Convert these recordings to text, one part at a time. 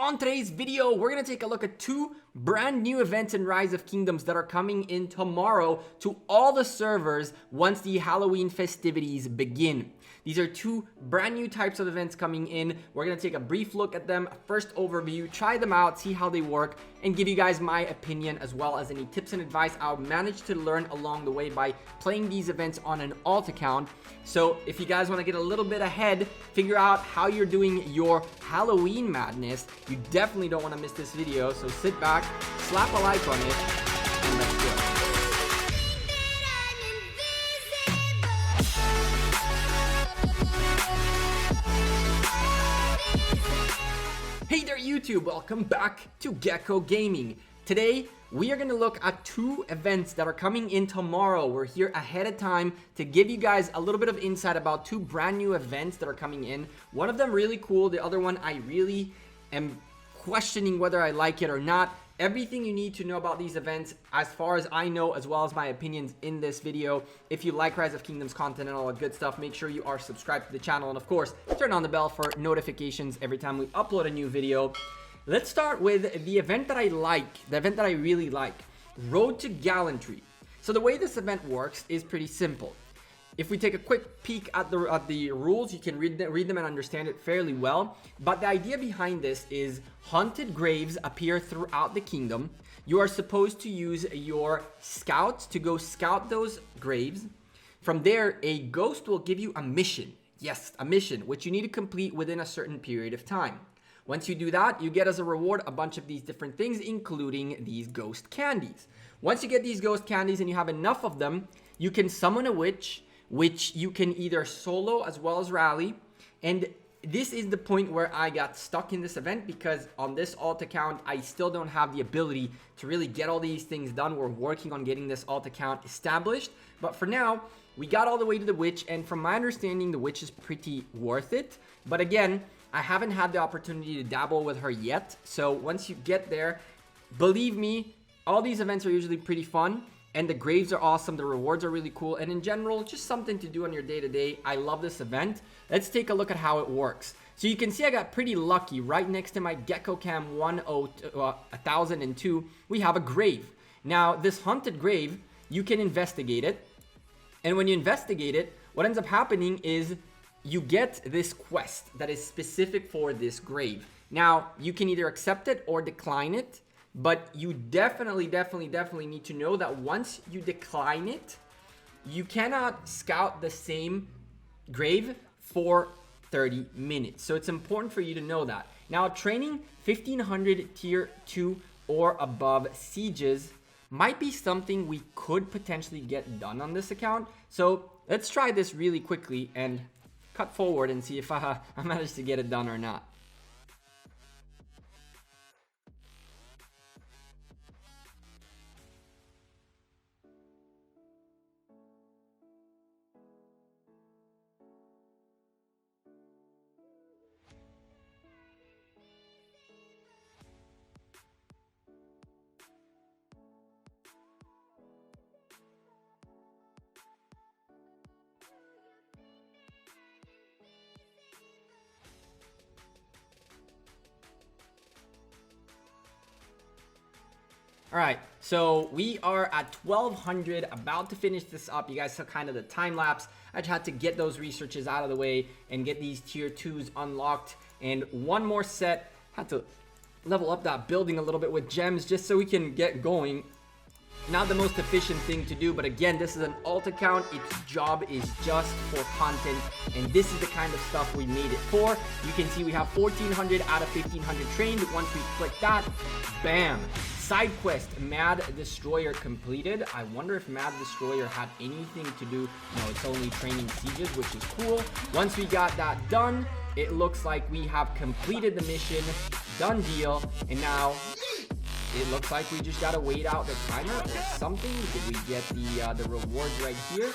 On today's video, we're going to take a look at two brand new events in Rise of Kingdoms that are coming in tomorrow to all the servers once the Halloween festivities begin. These are two brand new types of events coming in. We're going to take a brief look at them, first overview, try them out, see how they work, and give you guys my opinion as well as any tips and advice I'll manage to learn along the way by playing these events on an alt account. So if you guys want to get a little bit ahead, figure out how you're doing your Halloween madness, you definitely don't want to miss this video. So sit back, slap a like on it, and let's go. Hey there YouTube, welcome back to Gekko Gaming. Today, we are going to look at two events that are coming in tomorrow. We're here ahead of time to give you guys a little bit of insight about two brand new events that are coming in. One of them really cool, the other one I really am questioning whether I like it or not. Everything you need to know about these events, as far as I know, as well as my opinions in this video. If you like Rise of Kingdoms content and all that good stuff, make sure you are subscribed to the channel. And of course, turn on the bell for notifications every time we upload a new video. Let's start with the event that I like, the event that I really like, Road to Gallantry. So the way this event works is pretty simple. If we take a quick peek at the rules, you can read them and understand it fairly well. But the idea behind this is haunted graves appear throughout the kingdom. You are supposed to use your scouts to go scout those graves. From there, a ghost will give you a mission. Yes, a mission, which you need to complete within a certain period of time. Once you do that, you get as a reward a bunch of these different things, including these ghost candies. Once you get these ghost candies and you have enough of them, you can summon a witch, which you can either solo as well as rally. And this is the point where I got stuck in this event, because on this alt account, I still don't have the ability to really get all these things done. We're working on getting this alt account established. But for now, we got all the way to the witch. And from my understanding, the witch is pretty worth it. But again, I haven't had the opportunity to dabble with her yet. So once you get there, believe me, all these events are usually pretty fun. And the graves are awesome, the rewards are really cool, and in general, just something to do on your day-to-day. I love this event. Let's take a look at how it works. So you can see I got pretty lucky. Right next to my Gekko Cam 1002, we have a grave. Now, this haunted grave, you can investigate it. And when you investigate it, what ends up happening is you get this quest that is specific for this grave. Now, you can either accept it or decline it. But you definitely need to know that once you decline it, you cannot scout the same grave for 30 minutes. So it's important for you to know that. Now, training 1500 tier 2 or above sieges might be something we could potentially get done on this account. So let's try this really quickly and cut forward and see if I managed to get it done or not. All right, so we are at 1200, about to finish this up. You guys saw kind of the time lapse. I just had to get those researches out of the way and get these tier 2s unlocked. And one more set, had to level up that building a little bit with gems just so we can get going. Not the most efficient thing to do, but again, this is an alt account. Its job is just for content, and this is the kind of stuff we made it for. You can see we have 1400 out of 1500 trained. Once we click that, bam. Side quest, Mad Destroyer completed. I wonder if Mad Destroyer had anything to do. No, it's only training sieges, which is cool. Once we got that done, it looks like we have completed the mission. Done deal. And now it looks like we just gotta wait out the timer or something. Did we get the rewards right here?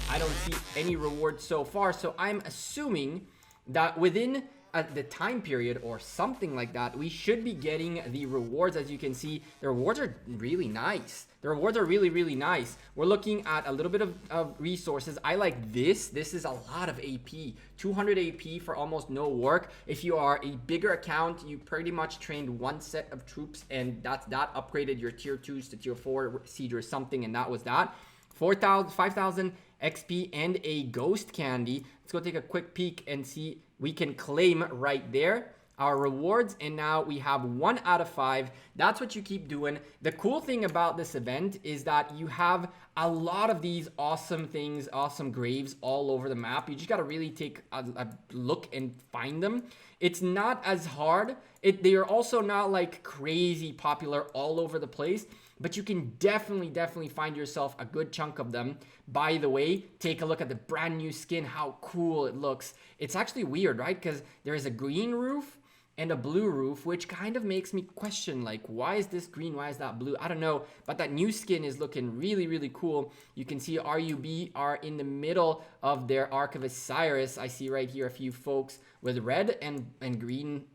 I don't see any rewards so far, so I'm assuming that within at the time period or something like that, we should be getting the rewards. As you can see, the rewards are really nice. The rewards are really, really nice. We're looking at a little bit of resources. I like this. This is a lot of AP. 200 AP for almost no work. If you are a bigger account, you pretty much trained one set of troops, and that upgraded your tier 2s to tier 4 siege or something, and that was that. 5,000 XP and a ghost candy. Let's go take a quick peek and see. We can claim right there our rewards, and now we have 1 out of 5. That's what you keep doing. The cool thing about this event is that you have a lot of these awesome things, awesome graves all over the map. You just got to really take a look and find them. It's not as hard. They are also not like crazy popular all over the place, but you can definitely find yourself a good chunk of them. By the way, take a look at the brand new skin, how cool it looks. It's actually weird, right? Because there is a green roof and a blue roof, which kind of makes me question, like, why is this green? Why is that blue? I don't know, but that new skin is looking really cool. You can see RUB are in the middle of their Ark of Osiris. I see right here a few folks with red and green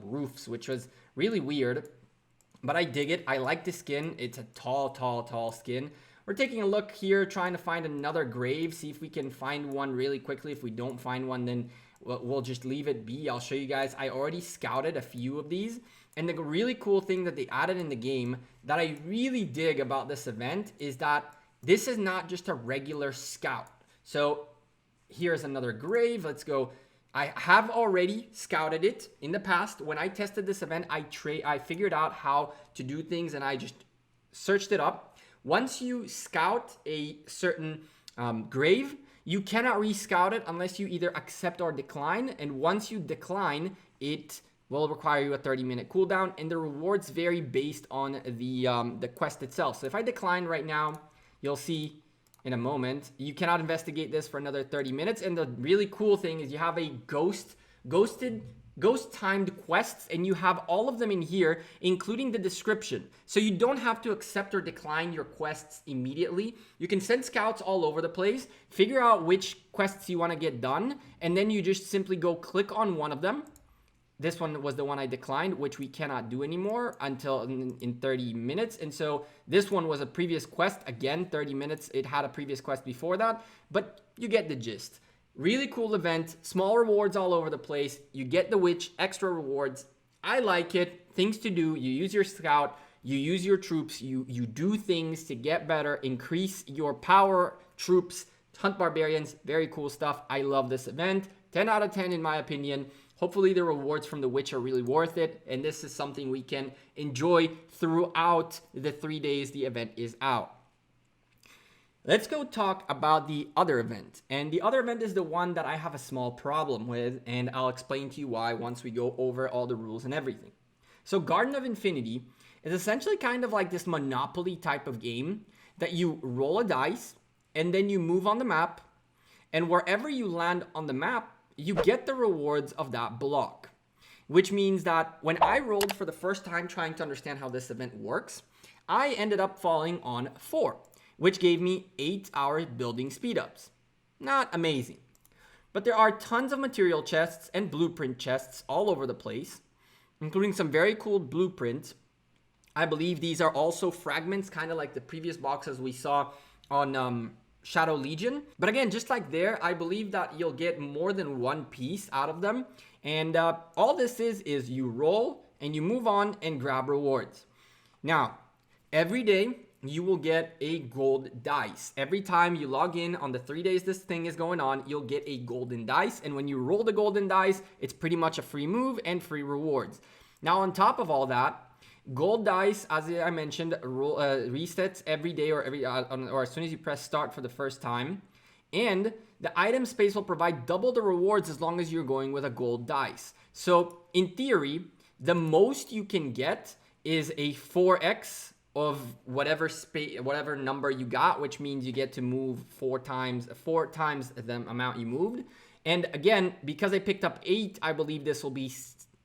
roofs, which was really weird, but I dig it. I like the skin. It's a tall skin. We're taking a look here, trying to find another grave, see if we can find one really quickly. If we don't find one, then we'll just leave it be. I'll show you guys. I already scouted a few of these, and the really cool thing that they added in the game that I really dig about this event is that this is not just a regular scout. So here's another grave. Let's go. I have already scouted it in the past. When I tested this event, I figured out how to do things, and I just searched it up. Once you scout a certain grave, you cannot rescout it unless you either accept or decline. And once you decline, it will require you a 30-minute cooldown, and the rewards vary based on the quest itself. So if I decline right now, you'll see in a moment, you cannot investigate this for another 30 minutes. And the really cool thing is you have a ghost-timed quests, and you have all of them in here, including the description. So you don't have to accept or decline your quests immediately. You can send scouts all over the place, figure out which quests you want to get done, and then you just simply go click on one of them. This one was the one I declined, which we cannot do anymore until in 30 minutes. And so this one was a previous quest. Again, 30 minutes. It had a previous quest before that, but you get the gist. Really cool event, small rewards all over the place. You get the witch, extra rewards. I like it. Things to do. You use your scout, you use your troops, you do things to get better, increase your power, troops, hunt barbarians. Very cool stuff. I love this event. 10 out of 10 in my opinion. Hopefully the rewards from the witch are really worth it, and this is something we can enjoy throughout the 3 days the event is out. Let's go talk about the other event. And the other event is the one that I have a small problem with, and I'll explain to you why once we go over all the rules and everything. So Garden of Infinity is essentially kind of like this Monopoly type of game that you roll a dice and then you move on the map, and wherever you land on the map, you get the rewards of that block. Which means that when I rolled for the first time trying to understand how this event works, I ended up falling on 4. Which gave me 8 hours building speed-ups. Not amazing. But there are tons of material chests and blueprint chests all over the place, including some very cool blueprints. I believe these are also fragments, kind of like the previous boxes we saw on Shadow Legion. But again, just like there, I believe that you'll get more than one piece out of them. And all this is you roll and you move on and grab rewards. Now, every day, you will get a gold dice. Every time you log in on the 3 days this thing is going on, you'll get a golden dice. And when you roll the golden dice, it's pretty much a free move and free rewards. Now, on top of all that, gold dice, as I mentioned, resets every day or as soon as you press start for the first time. And the item space will provide double the rewards as long as you're going with a gold dice. So in theory, the most you can get is a 4x of whatever number you got, which means you get to move 4 times the amount you moved. And again, because I picked up 8, I believe this will be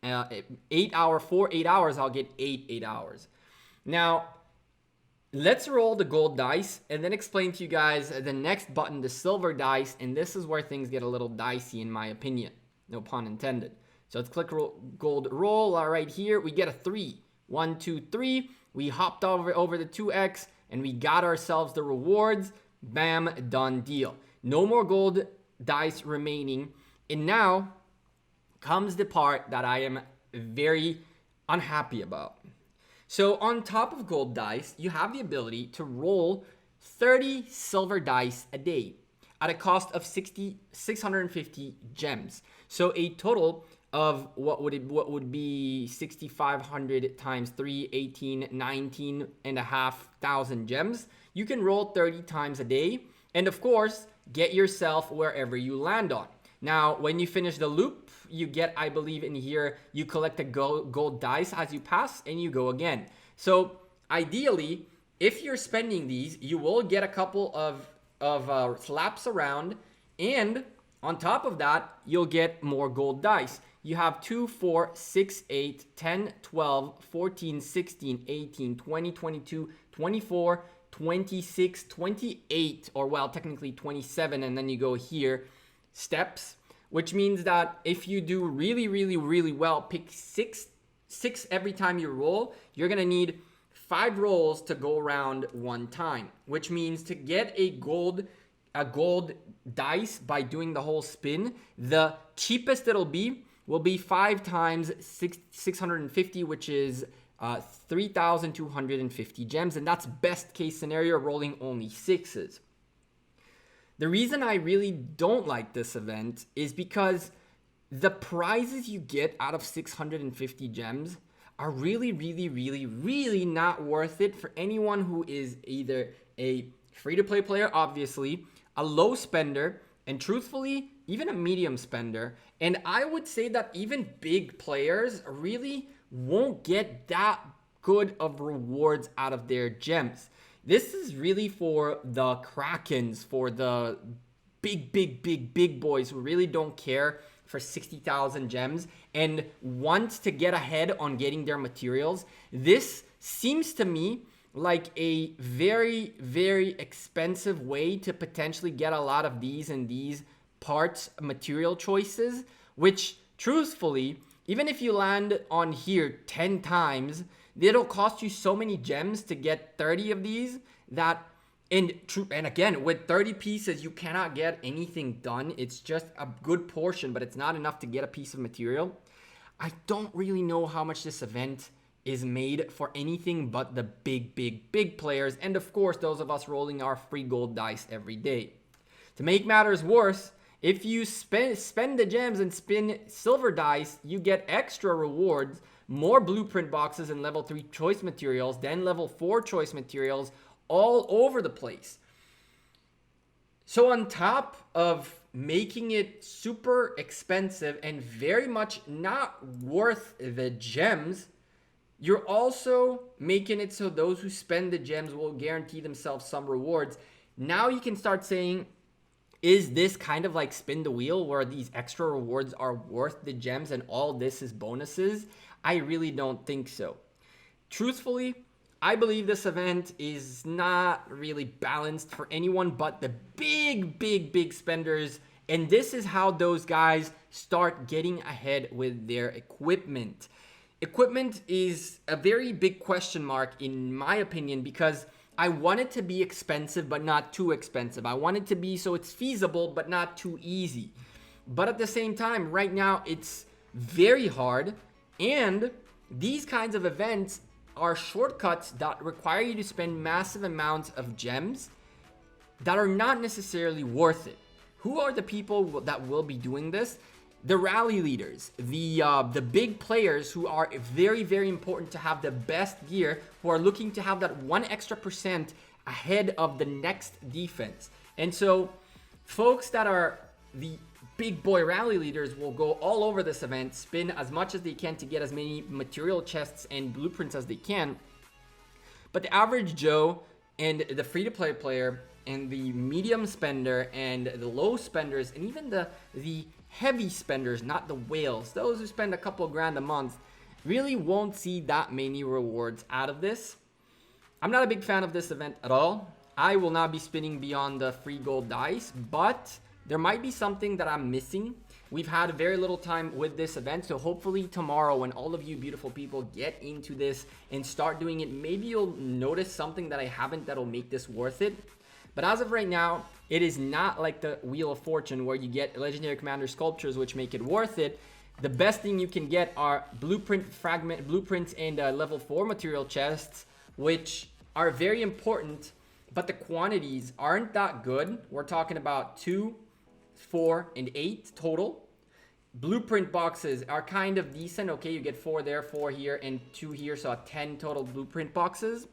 8 hours, I'll get 8 hours. Now, let's roll the gold dice and then explain to you guys the next button, the silver dice. And this is where things get a little dicey in my opinion. No pun intended. So let's click gold roll. All right, here we get a 3. 1, 2, 3. We hopped over the 2x and we got ourselves the rewards. Bam, done deal. No more gold dice remaining. And now comes the part that I am very unhappy about. So on top of gold dice, you have the ability to roll 30 silver dice a day at a cost of 650 gems. So a total of what would be 6,500 times 3, 18, 19 and a half thousand gems. You can roll 30 times a day, and of course, get yourself wherever you land on. Now, when you finish the loop, you get, I believe in here, you collect a gold dice as you pass, and you go again. So ideally, if you're spending these, you will get a couple of slaps around, and on top of that, you'll get more gold dice. You have 2, 4, 6, 8, 10, 12, 14, 16, 18, 20, 22, 24, 26, 28, or well, technically 27, and then you go here, steps, which means that if you do really, really, really well, pick six every time you roll, you're gonna need 5 rolls to go around 1 time, which means to get a gold dice by doing the whole spin, the cheapest it'll be will be 5 times 650, which is 3,250 gems, and that's best case scenario, rolling only 6s. The reason I really don't like this event is because the prizes you get out of 650 gems are really, really, really, really not worth it for anyone who is either a free-to-play player, obviously, a low spender, and truthfully, even a medium spender. And I would say that even big players really won't get that good of rewards out of their gems. This is really for the Krakens, for the big boys who really don't care for 60,000 gems and want to get ahead on getting their materials. This seems to me like a very, very expensive way to potentially get a lot of these and these parts material choices, which truthfully, even if you land on here 10 times, it'll cost you so many gems to get 30 of these that, and again, with 30 pieces, you cannot get anything done. It's just a good portion, but it's not enough to get a piece of material. I don't really know how much this event is made for anything but the big players, and of course, those of us rolling our free gold dice every day. To make matters worse, if you spend the gems and spin silver dice, you get extra rewards, more blueprint boxes and level 3 choice materials, then level 4 choice materials, all over the place. So on top of making it super expensive and very much not worth the gems, you're also making it so those who spend the gems will guarantee themselves some rewards. Now you can start saying, is this kind of like spin the wheel where these extra rewards are worth the gems and all this is bonuses? I really don't think so. Truthfully, I believe this event is not really balanced for anyone but the big spenders. And this is how those guys start getting ahead with their equipment. Equipment is a very big question mark in my opinion, because I want it to be expensive but not too expensive. I want it to be so it's feasible but not too easy. But at the same time, right now it's very hard, and these kinds of events are shortcuts that require you to spend massive amounts of gems that are not necessarily worth it. Who are the people that will be doing this? The rally leaders, the big players who are very, very important to have the best gear, who are looking to have that 1 extra % ahead of the next defense. And so folks that are the big boy rally leaders will go all over this event, spin as much as they can to get as many material chests and blueprints as they can. But the average Joe and the free-to-play player and the medium spender and the low spenders and even the heavy spenders, not the whales, those who spend a couple grand a month, really won't see that many rewards out of this. I'm not a big fan of this event at all. I will not be spinning beyond the free gold dice, but there might be something that I'm missing. we've had very little time with this event, so hopefully tomorrow when all of you beautiful people get into this and start doing it, maybe you'll notice something that I haven't that'll make this worth it. But as of right now, it is not like the Wheel of Fortune where you get legendary commander sculptures which make it worth it. The best thing you can get are blueprints and level 4 material chests, which are very important, but the quantities aren't that good. We're talking about 2, 4, and 8 total. Blueprint boxes are kind of decent. Okay, you get 4 there, 4 here, and 2 here, so 10 total blueprint boxes.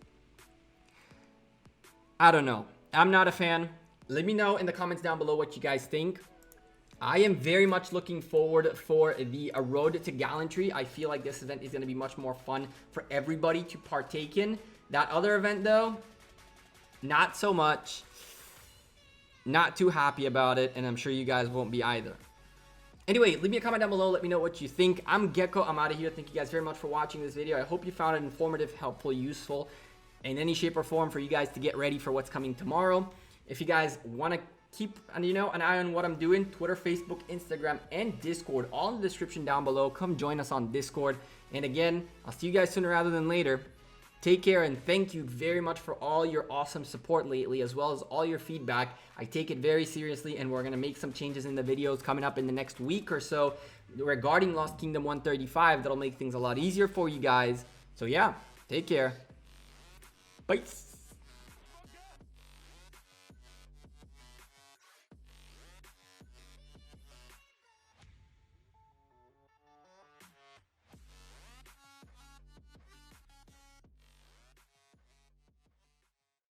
I don't know. I'm not a fan. Let me know in the comments down below what you guys think. I am very much looking forward for the Road to Gallantry. I feel like this event is going to be much more fun for everybody to partake in. That other event, though, not so much. Not too happy about it, and I'm sure you guys won't be either. Anyway, leave me a comment down below. Let me know what you think. I'm Gekko. I'm out of here. Thank you guys very much for watching this video. I hope you found it informative, helpful, useful in any shape or form for you guys to get ready for what's coming tomorrow. If you guys want to keep an eye on what I'm doing, Twitter, Facebook, Instagram, and Discord, all in the description down below. Come join us on Discord. And again, I'll see you guys sooner rather than later. Take care, and thank you very much for all your awesome support lately, as well as all your feedback. I take it very seriously, and we're going to make some changes in the videos coming up in the next week or so regarding Lost Kingdom 135. That'll make things a lot easier for you guys. So yeah, take care. Bye.